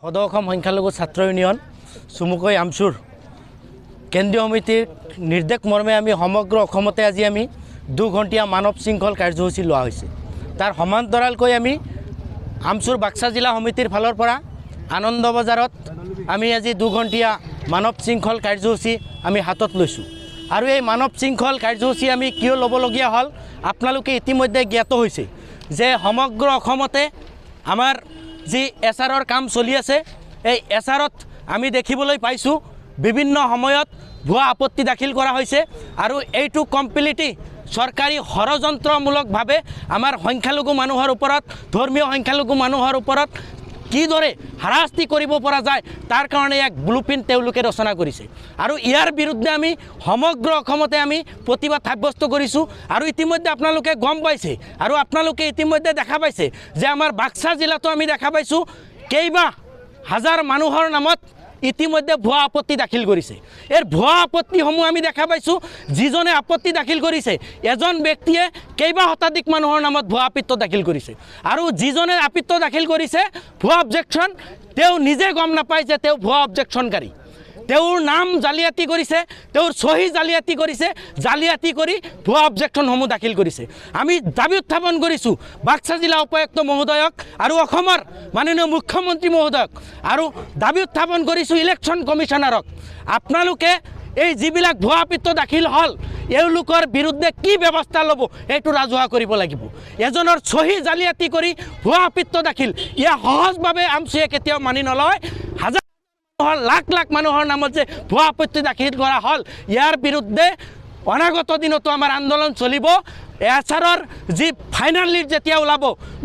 সদৌ অসম সংখ্যালঘু ছাত্ৰ ইউনিয়ন চুমুকৈ আমচুৰ কেন্দ্ৰীয় সমিতিৰ নিৰ্দেশ মৰ্মে আমি সমগ্ৰ অসমতে আজি আমি 2 ঘণ্টীয়া মানৱ শৃংখল কাৰ্যসূচী লোৱা হৈছে। তাৰ সমান্তৰালকৈ আমি আমচুৰ বাক্সা জিলা সমিতিৰ ফালৰ পৰা আনন্দ বজাৰত আমি আজি 2 ঘণ্টীয়া মানৱ শৃংখল কাৰ্যসূচী আমি হাতত লৈছোঁ। আৰু এই মানৱ শৃংখল কাৰ্যসূচী আমি কিয় ল'বলগীয়া হ'ল আপোনালোকে ইতিমধ্যে জ্ঞাত হৈছে যে সমগ্ৰ অসমতে আমাৰ যি এছআৰৰ কাম চলি আছে। এই এছআৰত আমি দেখিবলৈ পাইছোঁ বিভিন্ন সময়ত ভুৱা আপত্তি দাখিল কৰা হৈছে আৰু এইটো কমপ্লিটলি চৰকাৰী ষড়যন্ত্ৰমূলকভাৱে আমাৰ সংখ্যালঘু মানুহৰ ওপৰত ধৰ্মীয় সংখ্যালঘু মানুহৰ ওপৰত কিদৰে হাৰাশাস্তি কৰিব পৰা যায় তাৰ কাৰণে এক ব্লুপ্ৰিণ্ট তেওঁলোকে ৰচনা কৰিছে। আৰু ইয়াৰ বিৰুদ্ধে আমি সমগ্ৰ অসমতে আমি প্ৰতিবাদ সাব্যস্ত কৰিছোঁ। আৰু ইতিমধ্যে আপোনালোকে গম পাইছে আৰু আপোনালোকে ইতিমধ্যে দেখা পাইছে যে আমাৰ বাক্সা জিলাতো আমি দেখা পাইছোঁ কেইবা হাজাৰ মানুহৰ নামত ইতিমধ্যে ভুৱা আপত্তি দাখিল কৰিছে। এই ভুৱা আপত্তিসমূহ আমি দেখা পাইছোঁ যিজনে আপত্তি দাখিল কৰিছে এজন ব্যক্তিয়ে কেইবা শতাধিক মানুহৰ নামত ভুৱা আপত্তি দাখিল কৰিছে। আৰু যিজনে আপত্তি দাখিল কৰিছে ভুৱা অবজেকশ্যন তেওঁ নিজে গম নাপায় যে তেওঁ ভুৱা অবজেকশ্যনকাৰী। তেওঁৰ নাম জালিয়াতি কৰিছে, তেওঁৰ চহী জালিয়াতি কৰিছে, জালিয়াতি কৰি ভুৱা অবজেকশ্যনসমূহ দাখিল কৰিছে। আমি দাবী উত্থাপন কৰিছোঁ বাক্সা জিলা উপায়ুক্ত মহোদয়ক আৰু অসমৰ মাননীয় মুখ্যমন্ত্ৰী মহোদয়ক আৰু দাবী উত্থাপন কৰিছোঁ ইলেকশ্যন কমিশ্যনাৰক। আপোনালোকে এই যিবিলাক ভুৱা আপত্তি দাখিল হ'ল এওঁলোকৰ বিৰুদ্ধে কি ব্যৱস্থা ল'ব এইটো ৰাজহুৱা কৰিব লাগিব। এজনৰ চহী জালিয়াতি কৰি ভুৱা আপত্তি দাখিল ইয়া সহজভাৱে আমচুৱে কেতিয়াও মানি নলয়। হাজাৰ লাখ লাখ মানুহৰ নামত যে ভুৱা আপত্তি দাখিল কৰা হ'ল ইয়াৰ বিৰুদ্ধে অনাগত দিনতো আমাৰ আন্দোলন চলিব। এছআৰৰ যি ফাইনেল লিষ্ট যেতিয়া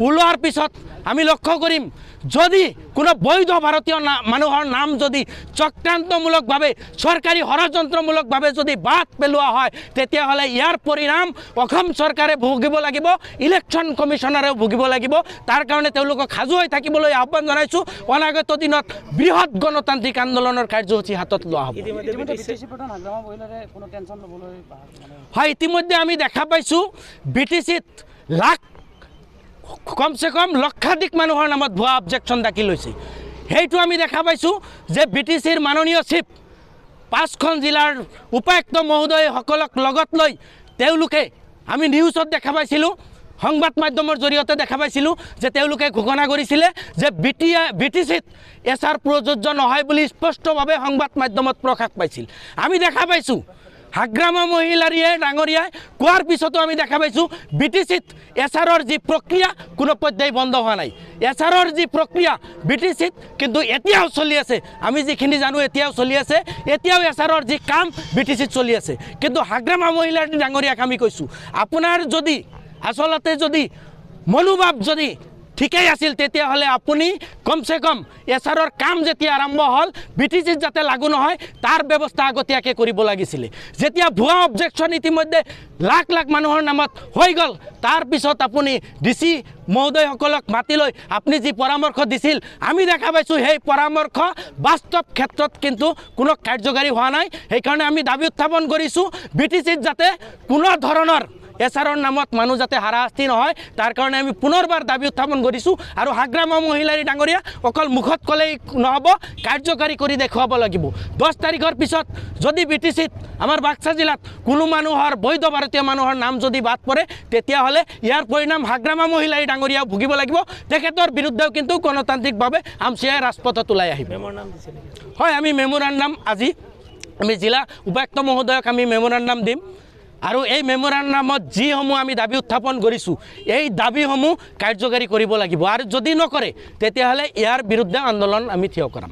ওলোৱাৰ পিছত আমি লক্ষ্য কৰিম যদি কোনো বৈধ ভাৰতীয় মানুহৰ নাম যদি চক্ৰান্তমূলকভাৱে চৰকাৰী ষড়যন্ত্ৰমূলকভাৱে যদি বাদ পেলোৱা হয় তেতিয়াহ'লে ইয়াৰ পৰিণাম অসম চৰকাৰে ভুগিব লাগিব, ইলেকশ্যন কমিশ্যনাৰেও ভুগিব লাগিব। তাৰ কাৰণে তেওঁলোকক সাজু হৈ থাকিবলৈ আহ্বান জনাইছোঁ। অনাগত দিনত বৃহৎ গণতান্ত্ৰিক আন্দোলনৰ কাৰ্যসূচী হাতত লোৱা হ'ব। হয়, ইতিমধ্যে আমি দেখা পাইছোঁ BTCত কমচে কম লক্ষাধিক মানুহৰ নামত ভুৱা অবজেকশ্যন দাখিল হৈছে। সেইটো আমি দেখা পাইছোঁ যে BTCৰ মাননীয় চিফ 5খন জিলাৰ উপায়ুক্ত মহোদয়সকলক লগত লৈ তেওঁলোকে আমি নিউজত দেখা পাইছিলোঁ, সংবাদ মাধ্যমৰ জৰিয়তে দেখা পাইছিলোঁ যে তেওঁলোকে ঘোষণা কৰিছিলে যে BTCত এছআৰ প্ৰযোজ্য নহয় বুলি স্পষ্টভাৱে সংবাদ মাধ্যমত প্ৰকাশ পাইছিল। আমি দেখা পাইছোঁ হাগ্ৰামা মহিলাৰীয়ে ডাঙৰীয়াই কোৱাৰ পিছতো আমি দেখা পাইছোঁ BTCত এছআৰৰ যি প্ৰক্ৰিয়া কোনো পৰ্যায় বন্ধ হোৱা নাই। এছআৰৰ যি প্ৰক্ৰিয়া BTCত কিন্তু এতিয়াও চলি আছে। আমি যিখিনি জানো এতিয়াও চলি আছে, এতিয়াও এছআৰৰ যি কাম BTCত চলি আছে। কিন্তু হাগ্ৰামা মহিলাৰী ডাঙৰীয়াক আমি কৈছোঁ আপোনাৰ যদি আচলতে যদি মনোভাৱ যদি ঠিকেই আছিল তেতিয়াহ'লে আপুনি কমচে কম এছআৰৰ কাম যেতিয়া আৰম্ভ হ'ল BTCত যাতে লাগু নহয় তাৰ ব্যৱস্থা আগতীয়াকৈ কৰিব লাগিছিলে। যেতিয়া ভুৱা অবজেকশ্যন ইতিমধ্যে লাখ লাখ মানুহৰ নামত হৈ গ'ল তাৰপিছত আপুনি DC মহোদয়সকলক মাতি লৈ আপুনি যি পৰামৰ্শ দিছিল আমি দেখা পাইছোঁ সেই পৰামৰ্শ বাস্তৱ ক্ষেত্ৰত কিন্তু কোনো কাৰ্যকাৰী হোৱা নাই। সেইকাৰণে আমি দাবী উত্থাপন কৰিছোঁ BTCত যাতে কোনো ধৰণৰ এছআৰৰ নামত মানুহ যাতে হাৰাশাস্তি নহয় তাৰ কাৰণে আমি পুনৰবাৰ দাবী উত্থাপন কৰিছোঁ। আৰু হাগ্ৰামা মহিলাৰী ডাঙৰীয়া অকল মুখত ক'লেই নহ'ব, কাৰ্যকাৰী কৰি দেখুৱাব লাগিব। 10 তাৰিখৰ পিছত যদি BTCত আমাৰ বাক্সা জিলাত কোনো মানুহৰ বৈধ ভাৰতীয় মানুহৰ নাম যদি বাদ পৰে তেতিয়াহ'লে ইয়াৰ পৰিণাম হাগ্ৰামা মহিলাৰী ডাঙৰীয়াও ভুগিব লাগিব। তেখেতৰ বিৰুদ্ধেও কিন্তু গণতান্ত্ৰিকভাৱে আমচুৱে ৰাজপথত ওলাই আহিব। হয়, আমি মেমোৰাণ্ডাম আজি আমি জিলা উপায়ুক্ত মহোদয়ক আমি মেমোৰাণ্ডাম দিম আৰু এই মেমোৰাণ্ডামত যিসমূহ আমি দাবী উত্থাপন কৰিছোঁ এই দাবীসমূহ কাৰ্যকাৰী কৰিব লাগিব। আৰু যদি নকৰে তেতিয়াহ'লে ইয়াৰ বিৰুদ্ধে আন্দোলন আমি থিয় কৰাম।